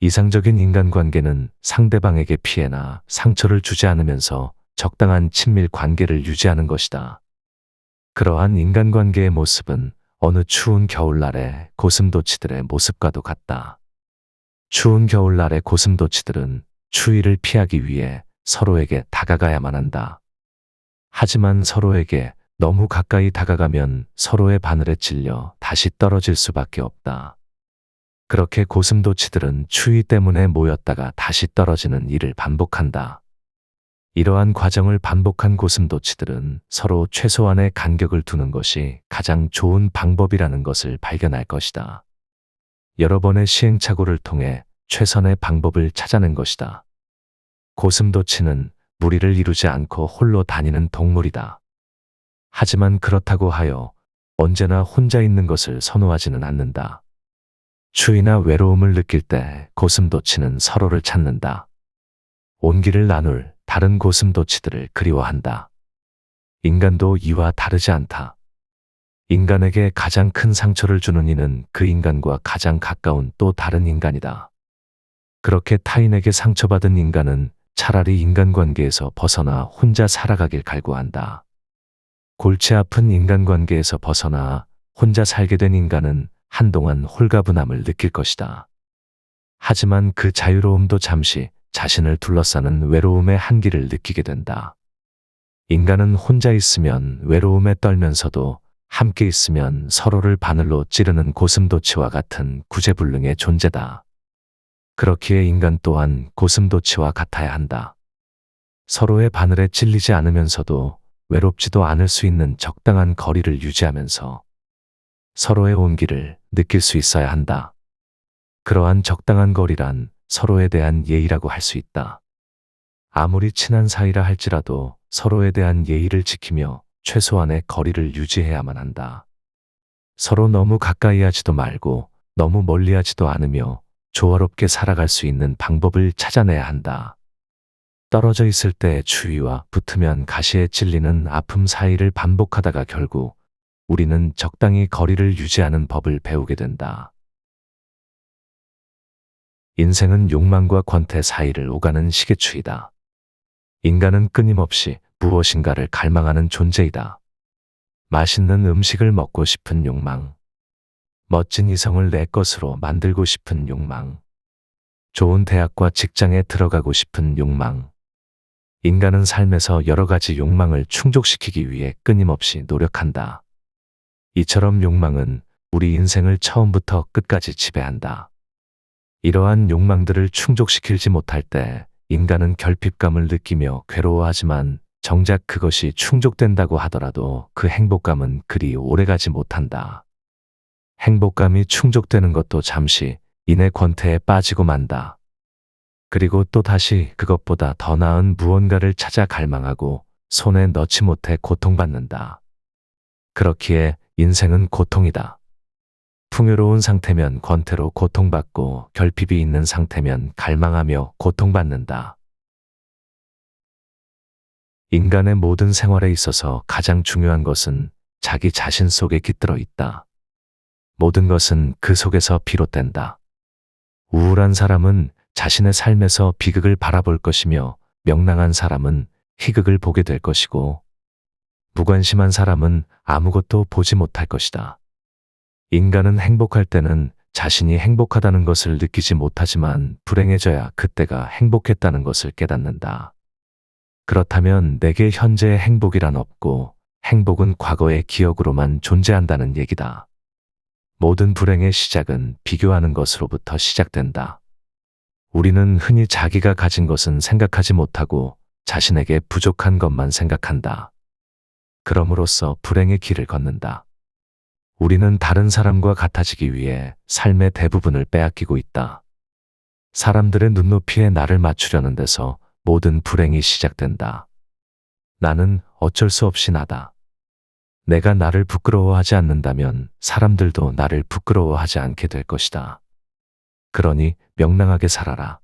이상적인 인간관계는 상대방에게 피해나 상처를 주지 않으면서 적당한 친밀 관계를 유지하는 것이다. 그러한 인간관계의 모습은 어느 추운 겨울날의 고슴도치들의 모습과도 같다. 추운 겨울날의 고슴도치들은 추위를 피하기 위해 서로에게 다가가야만 한다. 하지만 서로에게 너무 가까이 다가가면 서로의 바늘에 찔려 다시 떨어질 수밖에 없다. 그렇게 고슴도치들은 추위 때문에 모였다가 다시 떨어지는 일을 반복한다. 이러한 과정을 반복한 고슴도치들은 서로 최소한의 간격을 두는 것이 가장 좋은 방법이라는 것을 발견할 것이다. 여러 번의 시행착오를 통해 최선의 방법을 찾아낸 것이다. 고슴도치는 무리를 이루지 않고 홀로 다니는 동물이다. 하지만 그렇다고 하여 언제나 혼자 있는 것을 선호하지는 않는다. 추위나 외로움을 느낄 때 고슴도치는 서로를 찾는다. 온기를 나눌 다른 고슴도치들을 그리워한다. 인간도 이와 다르지 않다. 인간에게 가장 큰 상처를 주는 이는 그 인간과 가장 가까운 또 다른 인간이다. 그렇게 타인에게 상처받은 인간은 차라리 인간관계에서 벗어나 혼자 살아가길 갈구한다. 골치 아픈 인간관계에서 벗어나 혼자 살게 된 인간은 한동안 홀가분함을 느낄 것이다. 하지만 그 자유로움도 잠시 자신을 둘러싸는 외로움의 한기를 느끼게 된다. 인간은 혼자 있으면 외로움에 떨면서도 함께 있으면 서로를 바늘로 찌르는 고슴도치와 같은 구제불능의 존재다. 그렇기에 인간 또한 고슴도치와 같아야 한다. 서로의 바늘에 찔리지 않으면서도 외롭지도 않을 수 있는 적당한 거리를 유지하면서 서로의 온기를 느낄 수 있어야 한다. 그러한 적당한 거리란 서로에 대한 예의라고 할 수 있다. 아무리 친한 사이라 할지라도 서로에 대한 예의를 지키며 최소한의 거리를 유지해야만 한다. 서로 너무 가까이 하지도 말고 너무 멀리 하지도 않으며 조화롭게 살아갈 수 있는 방법을 찾아내야 한다. 떨어져 있을 때의 추위와 붙으면 가시에 찔리는 아픔 사이를 반복하다가 결국 우리는 적당히 거리를 유지하는 법을 배우게 된다. 인생은 욕망과 권태 사이를 오가는 시계추이다. 인간은 끊임없이 무엇인가를 갈망하는 존재이다. 맛있는 음식을 먹고 싶은 욕망, 멋진 이성을 내 것으로 만들고 싶은 욕망, 좋은 대학과 직장에 들어가고 싶은 욕망. 인간은 삶에서 여러 가지 욕망을 충족시키기 위해 끊임없이 노력한다. 이처럼 욕망은 우리 인생을 처음부터 끝까지 지배한다. 이러한 욕망들을 충족시키지 못할 때 인간은 결핍감을 느끼며 괴로워하지만 정작 그것이 충족된다고 하더라도 그 행복감은 그리 오래가지 못한다. 행복감이 충족되는 것도 잠시 인의 권태에 빠지고 만다. 그리고 또 다시 그것보다 더 나은 무언가를 찾아 갈망하고 손에 넣지 못해 고통받는다. 그렇기에 인생은 고통이다. 풍요로운 상태면 권태로 고통받고 결핍이 있는 상태면 갈망하며 고통받는다. 인간의 모든 생활에 있어서 가장 중요한 것은 자기 자신 속에 깃들어 있다. 모든 것은 그 속에서 비롯된다. 우울한 사람은 자신의 삶에서 비극을 바라볼 것이며 명랑한 사람은 희극을 보게 될 것이고 무관심한 사람은 아무것도 보지 못할 것이다. 인간은 행복할 때는 자신이 행복하다는 것을 느끼지 못하지만 불행해져야 그때가 행복했다는 것을 깨닫는다. 그렇다면 내게 현재의 행복이란 없고 행복은 과거의 기억으로만 존재한다는 얘기다. 모든 불행의 시작은 비교하는 것으로부터 시작된다. 우리는 흔히 자기가 가진 것은 생각하지 못하고 자신에게 부족한 것만 생각한다. 그럼으로써 불행의 길을 걷는다. 우리는 다른 사람과 같아지기 위해 삶의 대부분을 빼앗기고 있다. 사람들의 눈높이에 나를 맞추려는 데서 모든 불행이 시작된다. 나는 어쩔 수 없이 나다. 내가 나를 부끄러워하지 않는다면 사람들도 나를 부끄러워하지 않게 될 것이다. 그러니 명랑하게 살아라.